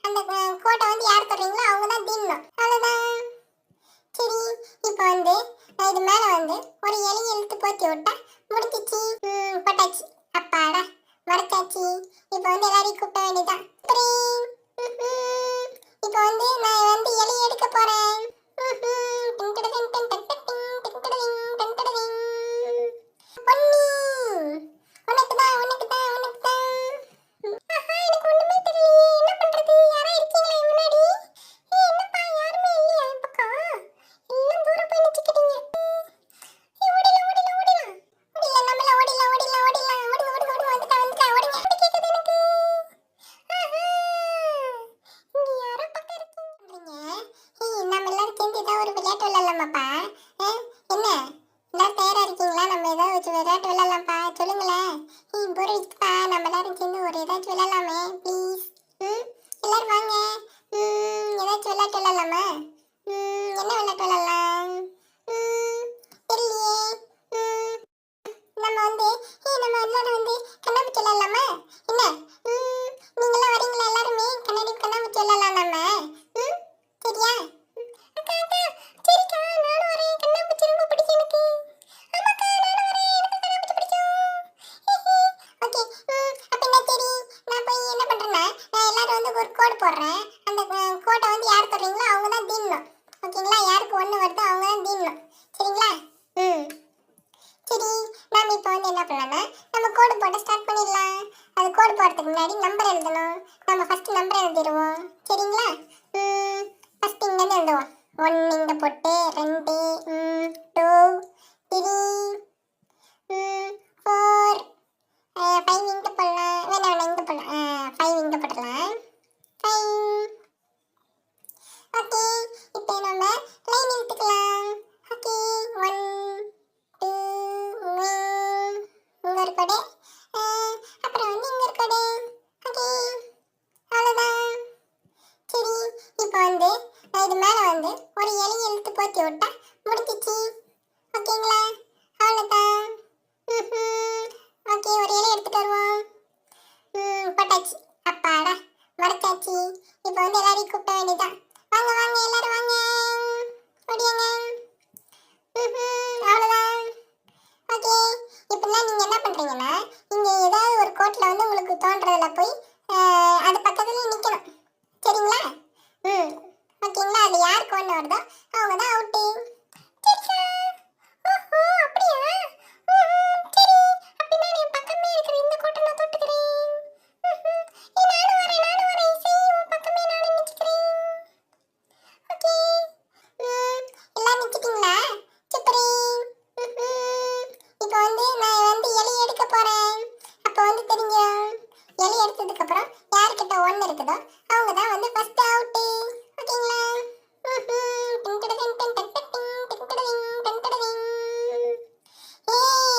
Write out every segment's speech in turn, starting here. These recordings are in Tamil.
அந்த கோட்டை வந்து யார் தொடறீங்களோ அவங்க தான் தீரணும். அவ்வளோதான். சரி, இப்போ வந்து நான் இது மேலே வந்து ஒரு எலியை இழுத்து போத்தி விட்டா முடிஞ்சிச்சு. போட்டாச்சு. அப்பாடா மறைச்சாச்சு. இப்போ வந்து எல்லாரையும் கூப்பிட வேண்டியதான். இப்போ வந்து நான் வந்து எலியை எடுக்க போறேன். பொன்னி உனக்கு தான் உனக்கு தான் உனக்கு தான். எனக்கு ஒண்ணுமே தெரியலையே, என்ன பண்றது? யாரா இருக்கீங்களா முன்னாடி? என்னப்பா யாருமே இல்லையா இந்த பக்கம்? எல்லாம் தூரம் போய் நிச்சுக்கிட்டீங்க. ஓடிடலாம் ஓடிடலாம் ஓடிடலாம் ஓடிடலாம் நம்மள ஓடிடலாம் ஓடிடலாம் ஓடிடலாம் ஓடுங்க ஓடுங்க ஓடுங்க வந்துட்டா வந்துட்டா ஓடுங்க. அப்படி கேக்குது எனக்கு. இங்க யாரோ பக்கம் இருக்கீங்க. நம்ம எல்லாரும் சேர்ந்து ஏதாவது ஒரு விளையாட்டு விளையாடலாமாப்பா? என்ன எல்லாரும் தயாரா இருக்கீங்களா? நம்ம ஏதாவது வச்சு விளையாட்டு விளையாடலாம்ப்பா, சொல்லுங்களேன். போர் அடிச்சுப்பா, நம்ம எல்லாரும் சேர்ந்து ஒரு ஏதாச்சும் விளையாடலாமே ப்ளீஸ். எல்லாரும் வாங்க. ஏதாச்சும் விளையாட்டு விளையாடலாமா? என்ன விளையாட்டு விளையாடலாம்? தெரியலையே. நம்ம வந்து நம்ம எல்லாரும் வந்து கண்ணாமூச்சி விளையாடலாமா? என்ன நீங்களாம் வரீங்களா? எல்லாருமே கண்ணாமூச்சி விளையாடலாம் நம்ம. சரியா? அக்கா அக்கா சரிக்கா நானும் வரேன். கண்ணாமூச்சி ரொம்ப பிடிக்கும் எனக்கு. ஆமாக்கா நானும் வரேன், எனக்கு கண்ணாமூச்சி பிடிக்கும். ஓகே, அப்படின்னா சரி, நான் போய் என்ன பண்றேன்னா எல்லாரும் வந்து ஒரு கோடு போடுறேன். அந்த கோட்டை வந்து யார் தொடறீங்களோ அவங்க தான் தீரணும். ஓகேங்களா? யாருக்கு ஒன்று வருதோ அவங்க தான் தீரணும். சரிங்களா? சரி, நாம இப்போ வந்து என்ன பண்ணலாம்னா நம்ம கோடு போட்டு ஸ்டார்ட் பண்ணிடலாம். அது கோடு போடுறதுக்கு முன்னாடி நம்பர் எழுதணும். நம்ம ஃபர்ஸ்ட் நம்பர் எழுதிடுவோம். சரிங்களா? ஃபர்ஸ்ட் இங்கேருந்து எழுதுவோம். 1 இங்கே போட்டு 2 2 3 4 5 இங்கே போடலாம். வேணாம் இங்கே போடலாம். 5 இங்கே போட்டுக்கலாம். 5. ஓகே, இப்போ நம்ம லைன் இழுத்துக்கலாம். ஓகே, 1 2 இங்கே ஒரு கோடு, அப்புறம் வந்து இங்கே ஒரு கோடு. ஓகே, அவ்வளோதான். சரி, இப்போ வந்து நான் இது மேலே வந்து ஒரு எலியை இழுத்து போத்தி விட்டா முடிஞ்சிச்சு. ஓகேங்களா? அவ்வளோதான். ஓகே, ஒரு இலையை எடுத்துட்டு வருவோம். போட்டாச்சு. அப்பாடா மறைச்சாச்சு. இப்போ வந்து எல்லாரையும் கூப்பிட வேண்டியதான். வாங்க வாங்க எல்லாரும் வாங்க, ஓடியாங்க. அவ்வளோதான். ஓகே, இப்போலாம் நீங்கள் என்ன பண்ணுறீங்கன்னா இங்கே ஏதாவது ஒரு கோட்டில் வந்து உங்களுக்கு தோன்றதில் போய் அது பக்கத்தில் நிற்கணும். சரிங்களா? ஓகேங்களா? அது யாருக்கு ஒன்று வருதோ அவங்க தான் அவுட்டு. சரிக்கா. ஓஹோ அப்படியா? சரி, அப்படின்னா என் பக்கமே இருக்கிற இந்த கோட்டை நான் தொட்டுக்கிறேன். நானும் வரேன் சரி, உன் பக்கமே நானும் நிற்கிறேன். ஓகே, எல்லாம் நிற்கிட்டீங்களா? சூப்பரே. இப்போ வந்து நான் வந்து எலி எடுக்க போகிறேன். அப்போ வந்து தெரியும், எலி எடுத்ததுக்கப்புறம் யார்கிட்ட ஒன்று இருக்குதோ அவங்க தான் வந்து ஃபர்ஸ்ட் அவுட்டு. ஓகேங்களா?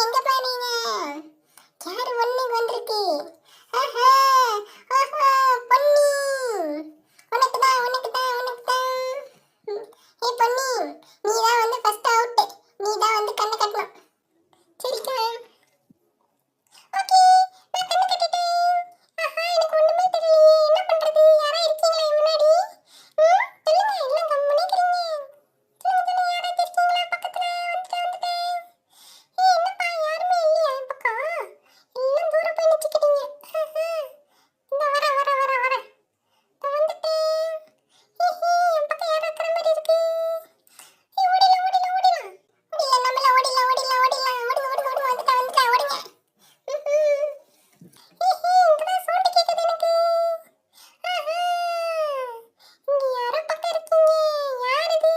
எங்க பாருங்க யாரு ஒண்ணு வந்திருக்கு. ஆஹா ஆஹா பொன்னி உனக்கு தான் உனக்கு தான் உனக்கு தான். பொன்னி நீ தான் வந்து ஃபர்ஸ்ட் அவுட். நீ தான் வந்து கண்ணை கட்டணும். சரிக்கா? ஓகே, நான் கண்ணை கட்டிட்டேன். எனக்கு ஒண்ணுமே தெரியலையே, என்ன பண்றது? யாரா இருக்கீங்களா முன்னாடி? சொல்லுங்க, எல்லாம் கம்முனே இருக்கீங்க. சொல்லுங்க யாராச்சும் இருக்கீங்களா பக்கத்துல? வந்துட்டேன். என்னப்பா யாருமே இல்லையா இந்த பக்கம்? எல்லாம் தூரம் போய் நிச்சுக்கிட்டீங்க. இந்த வரேன். வந்துட்டேன். என் பக்கம் யாரோ இருக்கிற மாதிரி இருக்கு. ஓடிடலாம் ஓடிடலாம் நம்மள ஓடிடலாம் ஓடுங்க வந்துட்டா ஓடுங்க. இங்கதான் சவுண்ட் கேக்குது எனக்கு. இங்க யாரோ பக்கம் இருக்கீங்க. யார் இது?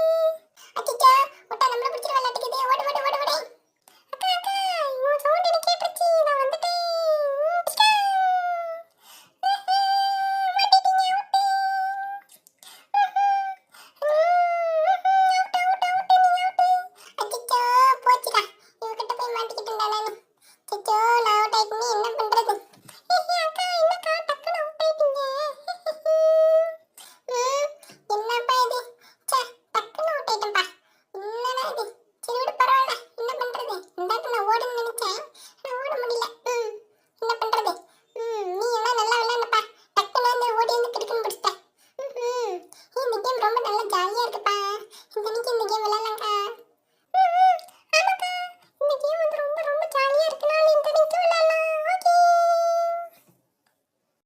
அச்சச்சோ, விட்டா நம்மள பிடிச்சிட்டு விளையாட்டுக்குதே. ஓடு. அக்கா இவன் சவுண்ட் எனக்கு கேட்டுச்சு. நான் வந்துட்டேன். அச்சச்சோ, போச்சுடா. இவகிட்ட போய் மாட்டிக்கிட்டேன்டா நானு. அச்சச்சோ, நான் அவுட் ஆயிட்டேனே, என்ன பண்றது? அக்கா என்னக்கா டக்குனு அவுட் ஆயிட்டீங்க? என்னப்பா இது? டக்குனு அவுட் ஆயிட்டேன்பா. என்னடா இது? சரி விடு, பரவாயில்ல. என்ன பண்றது? இந்தாக்கு நான் ஓடுன்னு நினைச்சேன்.